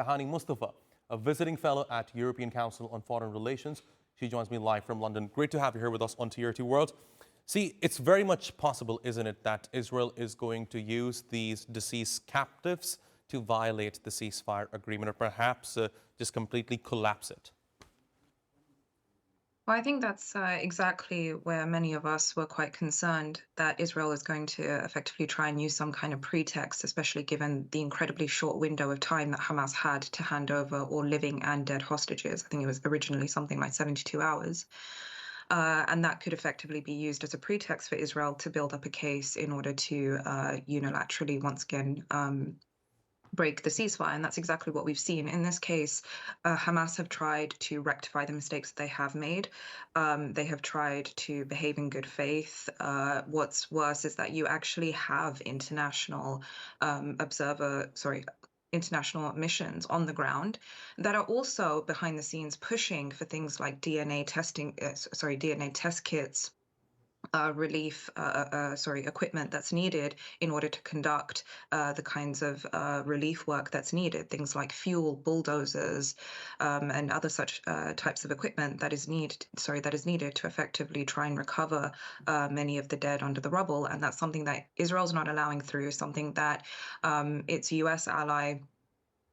Tahani Mustafa, a visiting fellow at European Council on Foreign Relations. She joins me live from London. Great to have you here with us on TRT World. See, it's very much possible, isn't it, that Israel is going to use these deceased captives to violate the ceasefire agreement or perhaps just completely collapse it? Well, I think that's exactly where many of us were quite concerned that Israel is going to effectively try and use some kind of pretext, especially given the incredibly short window of time that Hamas had to hand over all living and dead hostages. I think it was originally something like 72 hours. And that could effectively be used as a pretext for Israel to build up a case in order to unilaterally, once again, break the ceasefire. And that's exactly what we've seen. In this case, Hamas have tried to rectify the mistakes that they have made. They have tried to behave in good faith. What's worse is that you actually have international international missions on the ground that are also behind the scenes pushing for things like DNA test kits, equipment that's needed in order to conduct the kinds of relief work that's needed, things like fuel, bulldozers, and other such types of equipment that is needed to effectively try and recover many of the dead under the rubble. And that's something that Israel's not allowing through, something that its US ally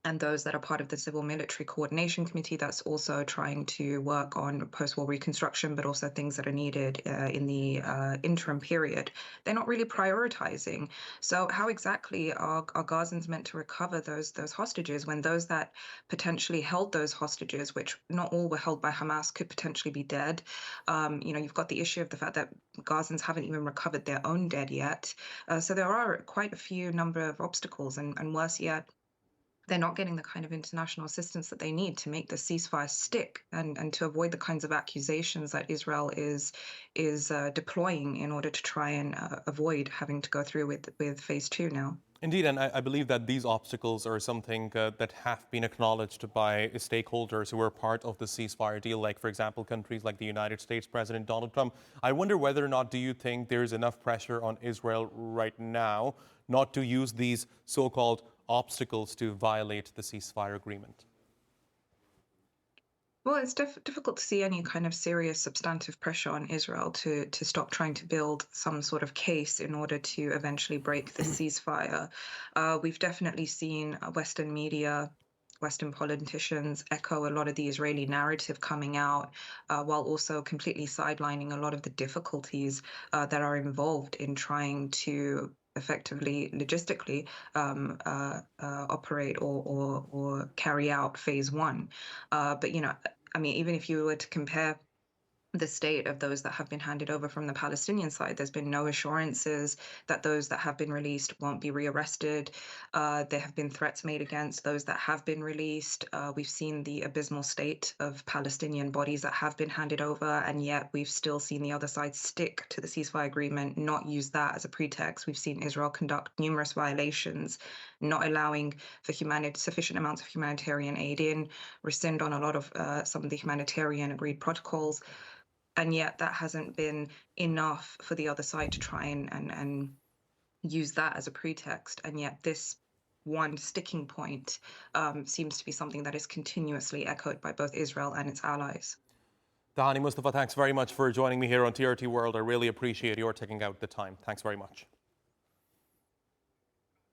and those that are part of the Civil Military Coordination Committee that's also trying to work on post-war reconstruction, but also things that are needed in the interim period. They're not really prioritizing. So how exactly are Gazans meant to recover those hostages when those that potentially held those hostages, which not all were held by Hamas, could potentially be dead? You've got the issue of the fact that Gazans haven't even recovered their own dead yet. So there are quite a few number of obstacles, and worse yet, they're not getting the kind of international assistance that they need to make the ceasefire stick and to avoid the kinds of accusations that Israel is deploying in order to try and avoid having to go through with phase two now. Indeed, and I believe that these obstacles are something that have been acknowledged by stakeholders who are part of the ceasefire deal, like, for example, countries like the United States, President Donald Trump. I wonder whether or not do you think there's enough pressure on Israel right now not to use these so-called obstacles to violate the ceasefire agreement? Well, it's difficult to see any kind of serious substantive pressure on Israel to stop trying to build some sort of case in order to eventually break the ceasefire. We've definitely seen Western media, Western politicians echo a lot of the Israeli narrative coming out, while also completely sidelining a lot of the difficulties that are involved in trying to effectively, logistically, operate or carry out phase one. But even if you were to compare the state of those that have been handed over from the Palestinian side, there's been no assurances that those that have been released won't be rearrested. There have been threats made against those that have been released. We've seen the abysmal state of Palestinian bodies that have been handed over, and yet we've still seen the other side stick to the ceasefire agreement, not use that as a pretext. We've seen Israel conduct numerous violations, not allowing for sufficient amounts of humanitarian aid in, rescind on a lot of some of the humanitarian agreed protocols. And yet that hasn't been enough for the other side to try and use that as a pretext. And yet this one sticking point seems to be something that is continuously echoed by both Israel and its allies. Tahani Mustafa, thanks very much for joining me here on TRT World. I really appreciate your taking out the time. Thanks very much.